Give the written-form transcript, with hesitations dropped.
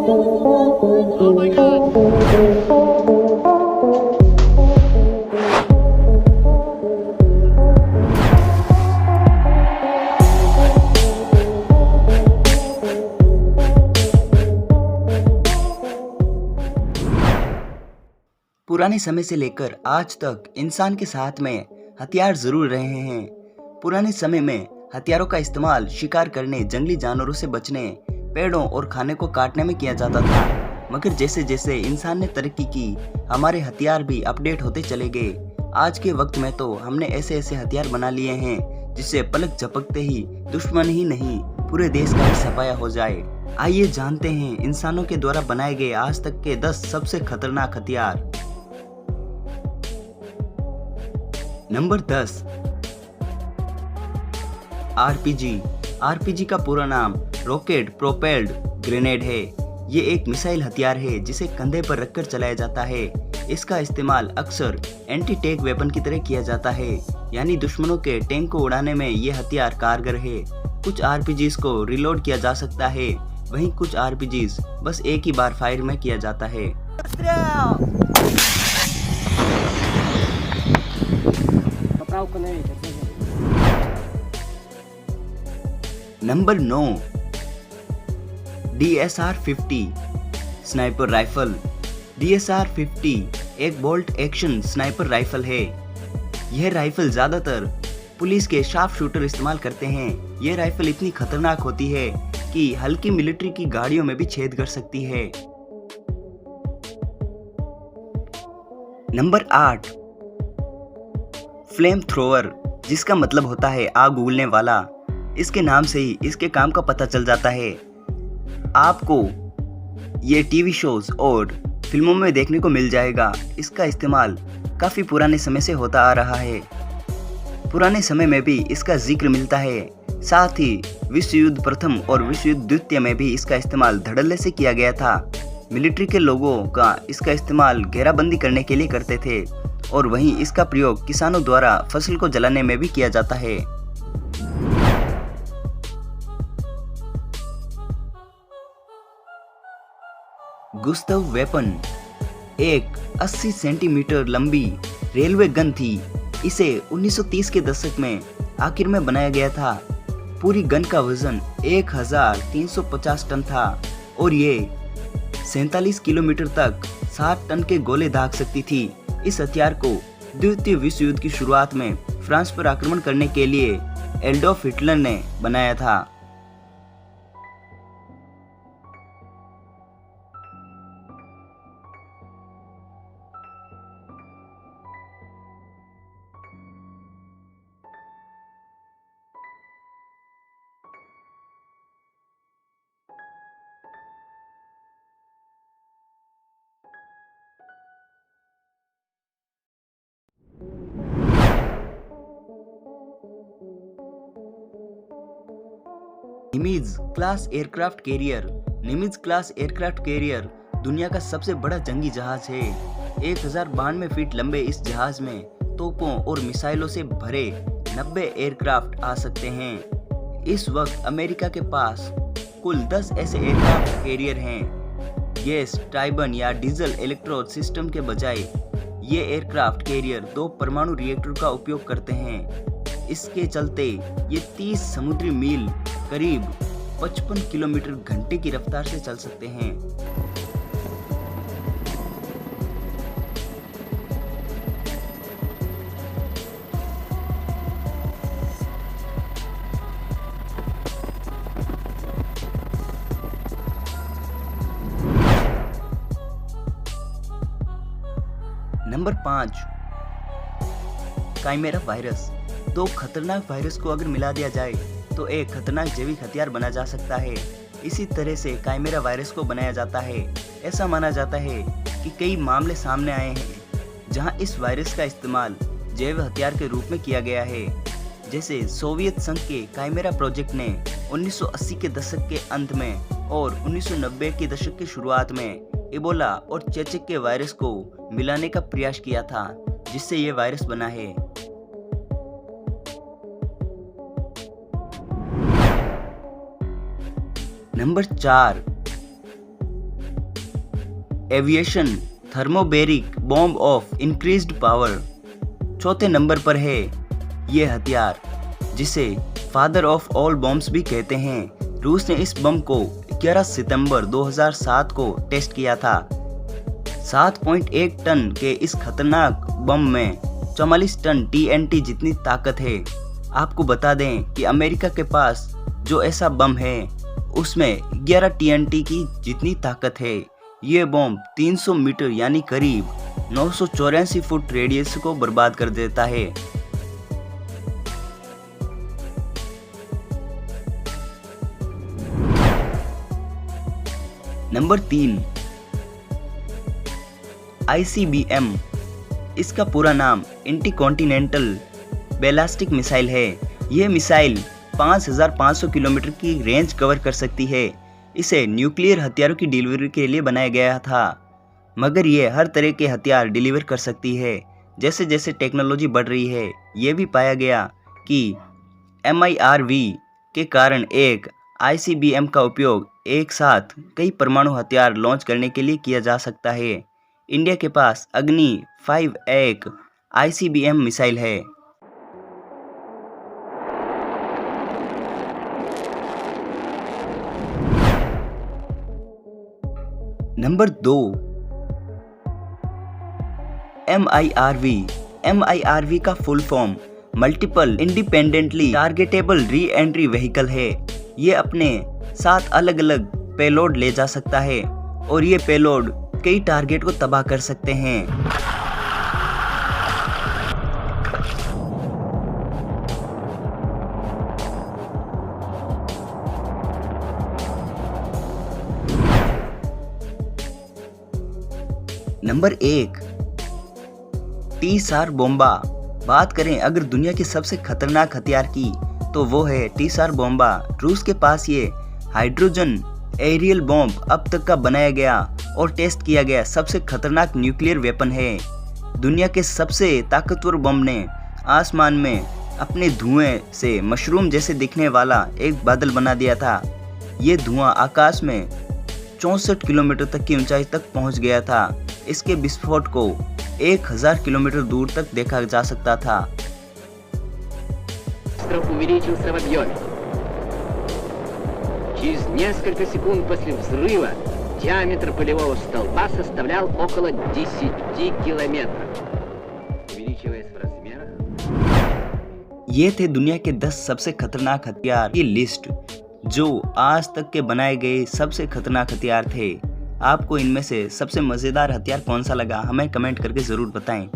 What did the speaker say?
Oh my God. पुराने समय से लेकर आज तक इंसान के साथ में हथियार जरूर रहे हैं। पुराने समय में हथियारों का इस्तेमाल शिकार करने, जंगली जानवरों से बचने, पेड़ों और खाने को काटने में किया जाता था। मगर जैसे जैसे इंसान ने तरक्की की, हमारे हथियार भी अपडेट होते चले गए। आज के वक्त में तो हमने ऐसे ऐसे हथियार बना लिए हैं जिससे पलक झपकते ही दुश्मन ही नहीं, पूरे देश का ही सफाया हो जाए। आइए जानते हैं इंसानों के द्वारा बनाए गए आज तक के 10 सबसे खतरनाक हथियार। Number 10, RPG. आरपीजी का पूरा नाम रॉकेट प्रोपेल्ड ग्रेनेड है। ये एक मिसाइल हथियार है जिसे कंधे पर रखकर चलाया जाता है। इसका इस्तेमाल अक्सर एंटी टैंक वेपन की तरह किया जाता है, यानी दुश्मनों के टैंक को उड़ाने में ये हथियार कारगर है। कुछ आरपीजीज को रिलोड किया जा सकता है, वहीं कुछ आरपीजीज बस एक ही बार फायर में किया जाता है। Number 9, DSR-50 sniper rifle. DSR-50 एक बोल्ट एक्शन स्नाइपर राइफल है। यह राइफल ज्यादातर पुलिस के शार्प शूटर इस्तेमाल करते हैं। यह राइफल इतनी खतरनाक होती है कि हल्की मिलिट्री की गाड़ियों में भी छेद कर सकती है। नंबर 8, फ्लेम थ्रोअर, जिसका मतलब होता है आग उगलने वाला। इसके नाम से ही इसके काम का पता चल जाता है। आपको ये टीवी शोज और फिल्मों में देखने को मिल जाएगा। इसका इस्तेमाल काफ़ी पुराने समय से होता आ रहा है। पुराने समय में भी इसका जिक्र मिलता है। साथ ही विश्व युद्ध प्रथम और विश्व युद्ध द्वितीय में भी इसका इस्तेमाल धड़ल्ले से किया गया था। मिलिट्री के लोगों का इसका इस्तेमाल घेराबंदी करने के लिए करते थे, और वहीं इसका प्रयोग किसानों द्वारा फसल को जलाने में भी किया जाता है। गुस्तव वेपन एक 80 सेंटीमीटर लंबी रेलवे गन थी। इसे 1930 के दशक में आखिर में बनाया गया था। पूरी गन का वजन 1350 टन था और ये 47 किलोमीटर तक 60 टन के गोले दाग सकती थी। इस हथियार को द्वितीय विश्व युद्ध की शुरुआत में फ्रांस पर आक्रमण करने के लिए एडोल्फ हिटलर ने बनाया था। निमित्ज class aircraft carrier. निमित्ज class aircraft carrier दुनिया का सबसे बड़ा जंगी जहाज है। 1092 फीट लंबे इस जहाज में तोपों और मिसाइलों से भरे 90 एयरक्राफ्ट आ सकते हैं। इस वक्त अमेरिका के पास कुल 10 ऐसे एयरक्राफ्ट कैरियर हैं। गैस टाइबन या डीजल इलेक्ट्रोड सिस्टम के बजाय ये एयरक्राफ्ट कैरियर 2 परमाणु रिएक्टर का उपयोग करते हैं। इसके चलते ये 30 समुद्री मील करीब 55 किलोमीटर घंटे की रफ्तार से चल सकते हैं। Number 5, chimera virus. 2 खतरनाक वायरस को अगर मिला दिया जाए तो एक खतरनाक जैविक हथियार बना जा सकता है। इसी तरह से काइमेरा वायरस को बनाया जाता है। ऐसा माना जाता है कि कई मामले सामने आए हैं जहां इस वायरस का इस्तेमाल जैव हथियार के रूप में किया गया है। जैसे सोवियत संघ के काइमेरा प्रोजेक्ट ने 1980 के दशक के अंत में और 1990 के दशक की शुरुआत में इबोला और चेचक के वायरस को मिलाने का प्रयास किया था, जिससे ये वायरस बना है। Number 4, aviation thermobaric bomb of increased power. चौथे नंबर पर है ये हथियार जिसे फादर ऑफ ऑल बॉम्ब्स भी कहते हैं। रूस ने इस बम को 11 सितंबर 2007 को टेस्ट किया था। 7.1 टन के इस खतरनाक बम में 44 टन TNT जितनी ताकत है। आपको बता दें कि अमेरिका के पास जो ऐसा बम है उसमें 11 TNT की जितनी ताकत है। ये बम 300 मीटर यानी करीब 984 फुट रेडियस को बर्बाद कर देता है। Number 3 ICBM। इसका पूरा नाम इंटरकॉन्टिनेंटल बैलिस्टिक मिसाइल है। यह मिसाइल 5500 किलोमीटर की रेंज कवर कर सकती है। इसे न्यूक्लियर हथियारों की डिलीवरी के लिए बनाया गया था, मगर यह हर तरह के हथियार डिलीवर कर सकती है। जैसे जैसे टेक्नोलॉजी बढ़ रही है, यह भी पाया गया कि MIRV के कारण एक ICBM का उपयोग एक साथ कई परमाणु हथियार लॉन्च करने के लिए किया जा सकता है। इंडिया के पास अग्नि 5 एक ICBM मिसाइल है। नंबर 2 MIRV का full form multiple independently targetable re entry vehicle है। ये अपने साथ अलग अलग पेलोड ले जा सकता है और ये पेलोड कई टारगेट को तबाह कर सकते हैं। Number 1 T-SAR बोम्बा। बात करें अगर दुनिया के सबसे खतरनाक हथियार की तो वो है T-SAR बोम्बा। रूस के पास ये हाइड्रोजन एरियल बॉम्ब अब तक का बनाया गया और टेस्ट किया गया सबसे खतरनाक न्यूक्लियर वेपन है। दुनिया के सबसे ताकतवर बम ने आसमान में अपने धुएं से मशरूम जैसे दिखने वाला एक बादल बना दिया था। ये धुआं आकाश में 64 किलोमीटर तक की ऊंचाई तक पहुंच गया था। इसके विस्फोट को 1000 किलोमीटर दूर तक देखा जा सकता था। Увеличился в объеме. Через несколько секунд после взрыва диаметр полевого столба составлял около 10 километров. Увеличиваясь в размерах. ये थे दुनिया के 10 सबसे खतरनाक हथियार की लिस्ट, जो आज तक के बनाए गए सबसे खतरनाक हथियार थे। आपको इनमें से सबसे मज़ेदार हथियार कौन सा लगा हमें कमेंट करके ज़रूर बताएं।